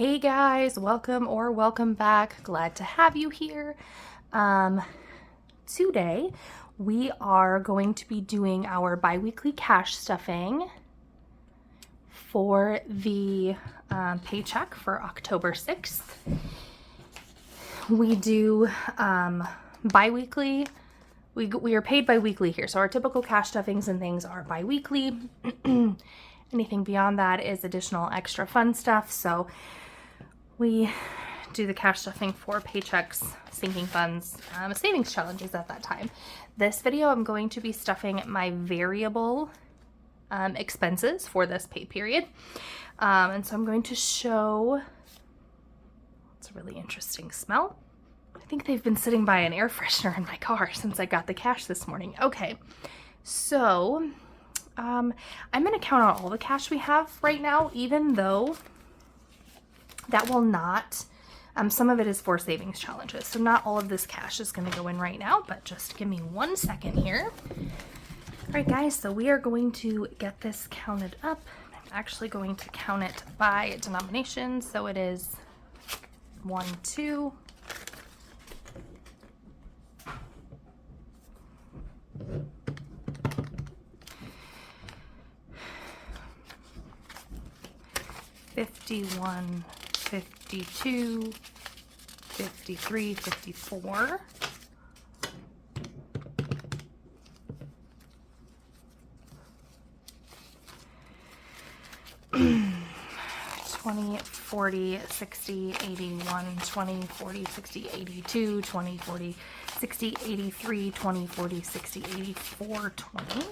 Hey guys, welcome back. Glad to have you here. Today we are going to be doing our biweekly cash stuffing for the paycheck for October 6th. We do biweekly. We are paid biweekly here, so our typical cash stuffings and things are biweekly. Anything beyond that is additional extra fun stuff. So we do the cash stuffing for paychecks, sinking funds, savings challenges at that time. This video, I'm going to be stuffing my variable expenses for this pay period. And so I'm going to show, it's a really interesting smell. I think they've been sitting by an air freshener in my car since I got the cash this morning. Okay, so I'm going to count out all the cash we have right now, even though that will not, some of it is for savings challenges. So not all of this cash is going to go in right now, but just give me 1 second here. All right, guys, so we are going to get this counted up. I'm actually going to count it by denomination. So it is 1, 2, 51, 52, 53, 54, 20, 40, 60, 81, 20, 40, 60, 82, 20, 40, 60, 83, 20, 40, 60, 84, 20.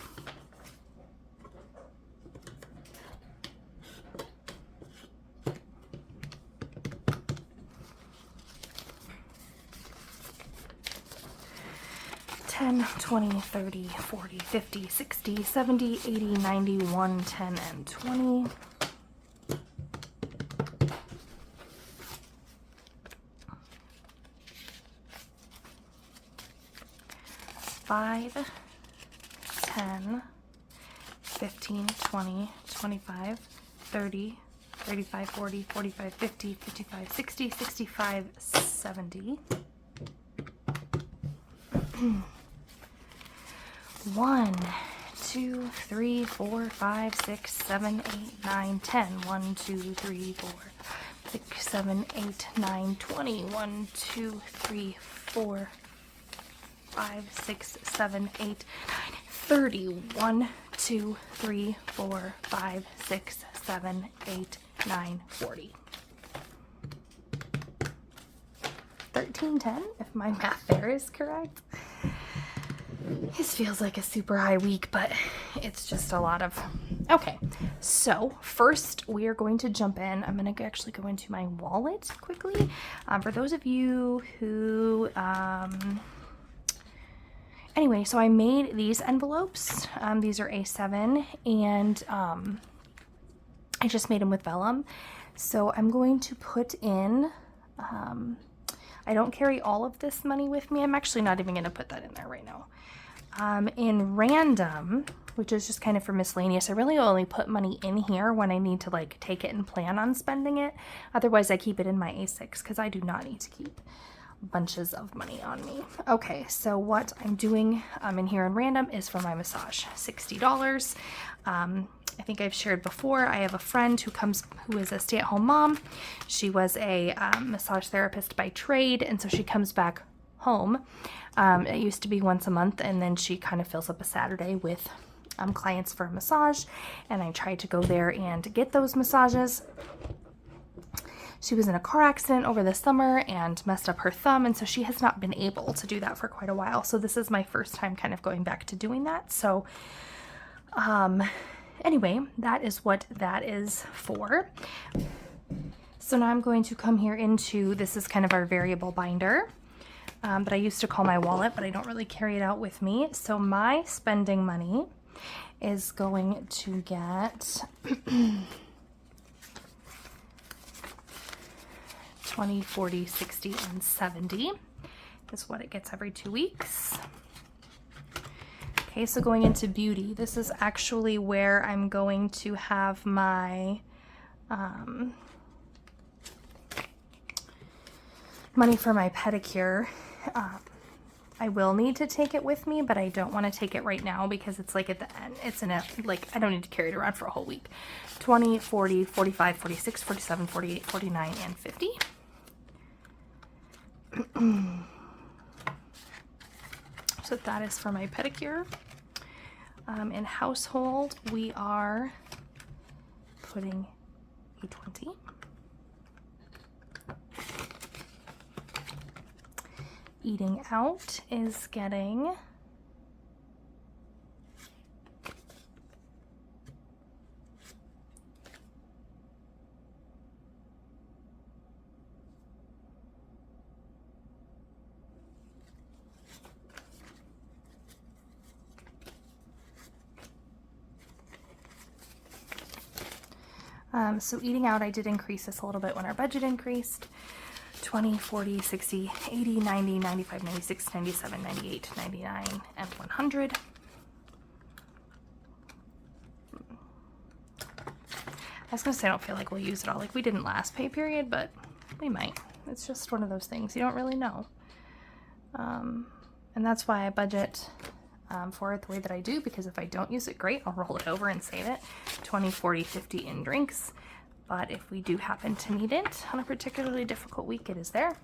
$10, $20, $30, $40, $50, $60, $70, $80, $90, $1, $10, and $20. $5, $10, $15, $20, $25, $30, $35, $40, $45, $50, $55, $60, $65, $70. 1, 2, 3, 4, 5, 6, 7, 8, 9, 10. 1, 2, 3, 4, 6, 7, 8, 9, 20. 1, 2, 3, 4, 5, 6, 7, 8, 9, 30. 1, 2, 3, 4, 5, 6, 7, 8, 9, 40. 1310, if my math there is correct. This feels like a super high week, but it's just a lot of... Okay, so first we are going to jump in. I'm going to actually go into my wallet quickly. For those of you who... Anyway, so I made these envelopes. These are A7, and I just made them with vellum. So I'm going to put in... I don't carry all of this money with me. I'm actually not even going to put that in there right now. In random, which is just kind of for miscellaneous, I really only put money in here when I need to like take it and plan on spending it. Otherwise, I keep it in my A6 because I do not need to keep bunches of money on me. Okay, so what I'm doing in here in random is for my massage, $60. I think I've shared before, I have a friend who is a stay-at-home mom. She was a massage therapist by trade, and so she comes back home. It used to be once a month, and then she kind of fills up a Saturday with clients for a massage, and I tried to go there and get those massages. She was in a car accident over the summer and messed up her thumb, and so she has not been able to do that for quite a while. So this is my first time kind of going back to doing that. So anyway, that is what that is for. So now I'm going to come here into, this is kind of our variable binder, but I used to call my wallet, but I don't really carry it out with me. So my spending money is going to get 20, 40, 60, and 70 is what it gets every 2 weeks. Okay, so going into beauty, this is actually where I'm going to have my money for my pedicure. I will need to take it with me, but I don't want to take it right now because it's like at the end. It's in a, like, I don't need to carry it around for a whole week. 20, 40, 45, 46, 47, 48, 49, and 50. So that is for my pedicure. In household, we are putting a 20. Eating out is getting so eating out, I did increase this a little bit when our budget increased. 20, 40, 60, 80, 90, 95, 96, 97, 98, 99, and 100. I was going to say I don't feel like we'll use it all. Like we didn't last pay period, but we might. It's just one of those things. You don't really know. And that's why I budget for it the way that I do, because if I don't use it, great, I'll roll it over and save it. 20, 40, 50 in drinks. But if we do happen to need it on a particularly difficult week, it is there.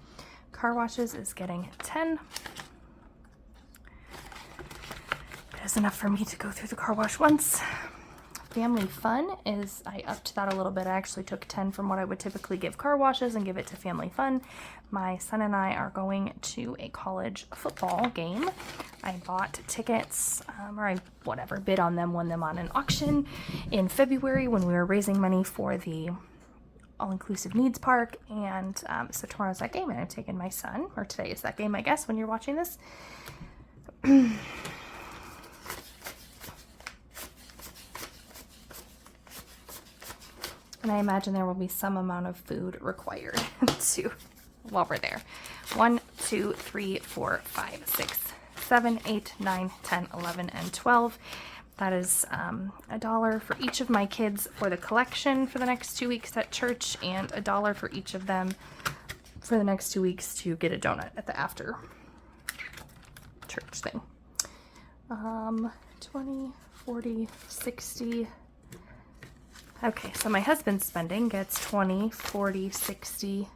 Car washes is getting 10. That is enough for me to go through the car wash once. Family fun is, I upped that a little bit. I actually took 10 from what I would typically give car washes and give it to family fun. My son and I are going to a college football game. I bought tickets, or I bid on them, won them on an auction in February when we were raising money for the all-inclusive needs park. And so tomorrow's that game, and I'm taking my son, or today is that game, I guess, when you're watching this. And I imagine there will be some amount of food required to while we're there. 1, 2, 3, 4, 5, 6, 7, 8, 9, 10, 11, and 12. That is $1 for each of my kids for the collection for the next 2 weeks at church, and $1 for each of them for the next 2 weeks to get a donut at the after church thing. 20, 40, 60. Okay, so my husband's spending gets 20, 40, 60,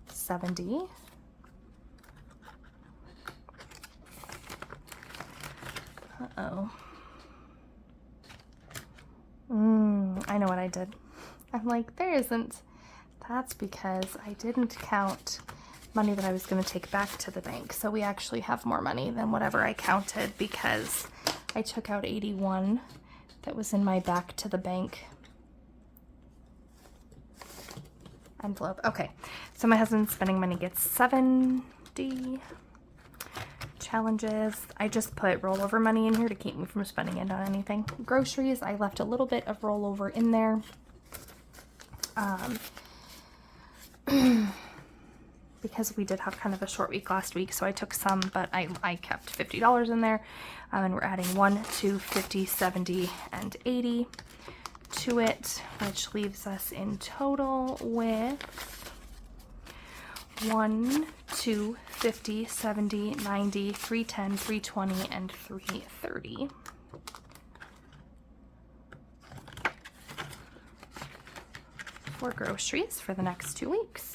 70. Uh-oh. I know what I did. I'm like, there isn't. That's because I didn't count money that I was going to take back to the bank. So we actually have more money than whatever I counted, because I took out 81 that was in my back to the bank envelope. Okay, so my husband's spending money gets 70. Challenges, I just put rollover money in here to keep me from spending it on anything. Groceries, I left a little bit of rollover in there. Because we did have kind of a short week last week, so I took some, but I kept $50 in there. And we're adding 1, 2, 50, 70, and 80 to it, which leaves us in total with 1, 2, 50, 70, 90, 310, 320, and 330. For groceries for the next 2 weeks.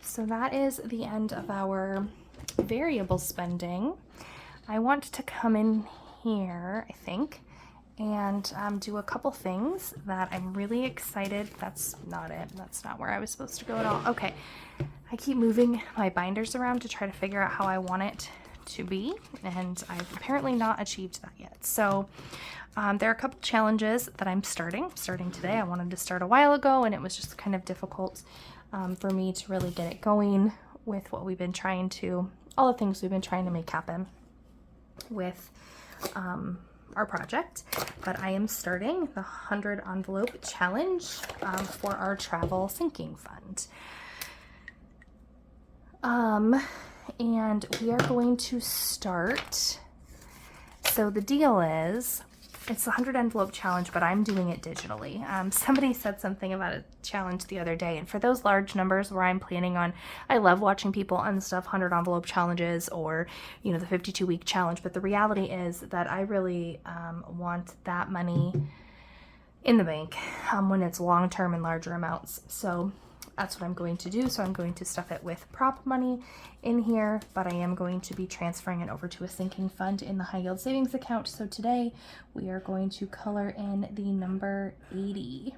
So that is the end of our variable spending. I want to come in here, I think, and do a couple things that I'm really excited. That's not it. That's not where I was supposed to go at all. Okay. I keep moving my binders around to try to figure out how I want it to be, and I've apparently not achieved that yet. So there are a couple challenges that I'm starting today. I wanted to start a while ago, and it was just kind of difficult for me to really get it going with what we've been trying to, all the things we've been trying to make happen with our project. But I am starting the 100 envelope challenge for our travel sinking fund. And we are going to start. So the deal is, it's the 100 envelope challenge, but I'm doing it digitally. Somebody said something about a challenge the other day, and for those large numbers where I'm planning on, I love watching people unstuff 100 envelope challenges or, you know, the 52-week challenge, but the reality is that I really want that money in the bank when it's long-term and larger amounts. So that's what I'm going to do. So I'm going to stuff it with prop money in here, but I am going to be transferring it over to a sinking fund in the high yield savings account. So today we are going to color in the number 80.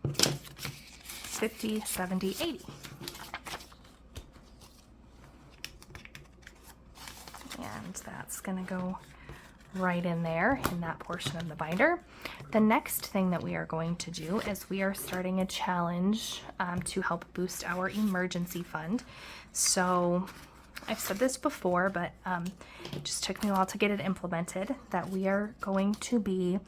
$50, $70, $80. And that's gonna go right in there in that portion of the binder. The next thing that we are going to do is we are starting a challenge to help boost our emergency fund. So I've said this before, but it just took me a while to get it implemented, that we are going to be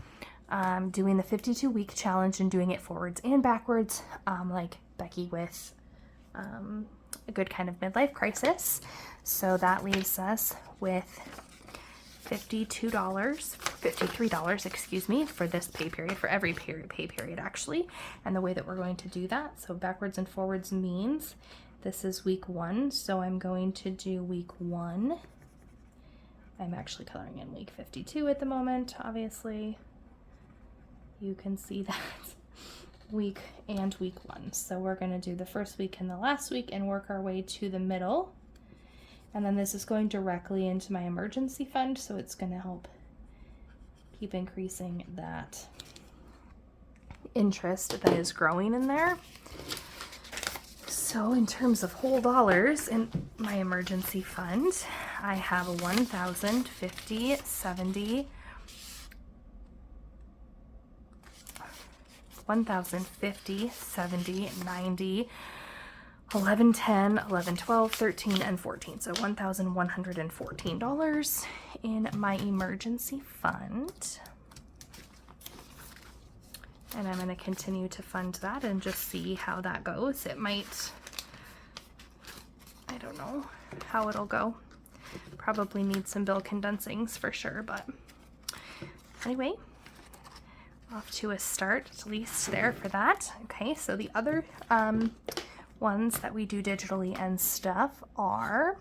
doing the 52-week challenge and doing it forwards and backwards, like Becky with a good kind of midlife crisis. So that leaves us with $53, excuse me, for this pay period, for every pay period actually. And the way that we're going to do that, so backwards and forwards means this is week 1, so I'm going to do week 1. I'm actually coloring in week 52 at the moment, obviously. You can see that week 1. So we're going to do the first week and the last week and work our way to the middle. And then this is going directly into my emergency fund, so it's going to help keep increasing that interest that is growing in there. So in terms of whole dollars in my emergency fund, I have $1,000, $50, $70, $1,050, $70, $90, $11, $10, $11, $12, $13, and $14. So $1,114 in my emergency fund. And I'm going to continue to fund that and just see how that goes. It might, I don't know how it'll go. Probably need some bill condensings for sure, but anyway, off to a start, at least there for that. Okay, so the other ones that we do digitally and stuff are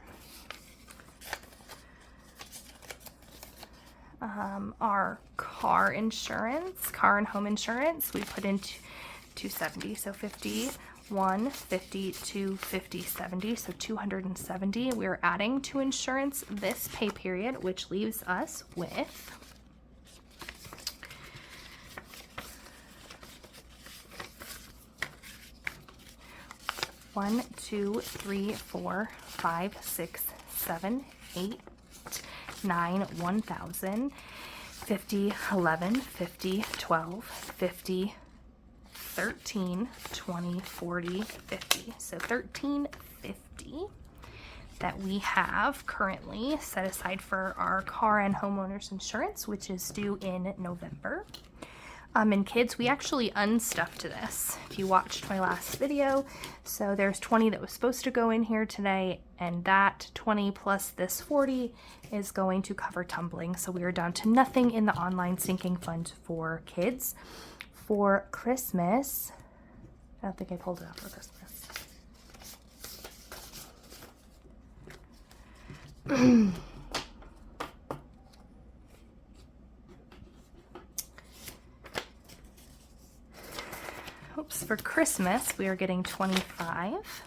our car insurance, car and home insurance. We put in 270, so 51, 52, 50, 70, so 270. We're adding to insurance this pay period, which leaves us with $1, 2, 3, 4, 5, 6, 7, 8, 9, 1,000, 50, 11, 50, 12, 50, 13, 20, 40, 50. So $13.50 that we have currently set aside for our car and homeowners insurance, which is due in November. And kids, we actually unstuffed this, if you watched my last video. So there's 20 that was supposed to go in here today, and that 20 plus this 40 is going to cover tumbling. So we are down to nothing in the online sinking fund for kids. For Christmas, I don't think I pulled it out for Christmas. Oops, for Christmas, we are getting 25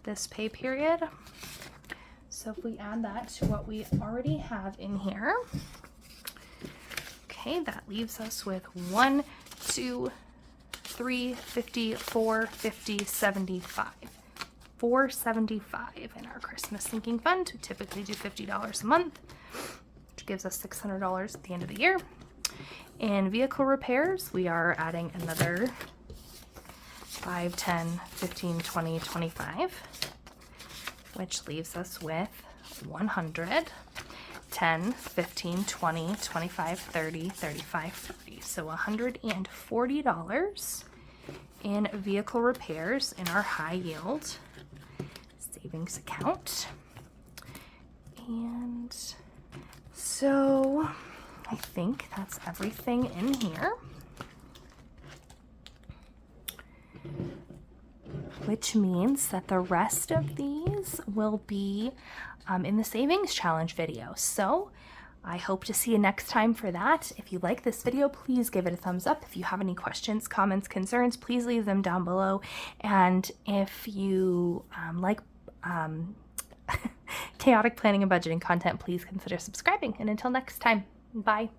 this pay period. So if we add that to what we already have in here, okay, that leaves us with 1, 2, 3, 50, 4, 50, 75. $475 in our Christmas sinking fund. We typically do $50 a month, which gives us $600 at the end of the year. In vehicle repairs, we are adding another 5, 10, 15, 20, 25, which leaves us with 100, 10, 15, 20, 25, 30, 35, 40. So $140 in vehicle repairs in our high yield savings account. And so I think that's everything in here, which means that the rest of these will be in the savings challenge video. So I hope to see you next time for that. If you like this video, please give it a thumbs up. If you have any questions, comments, concerns, please leave them down below. And if you like chaotic planning and budgeting content, please consider subscribing. And until next time, bye.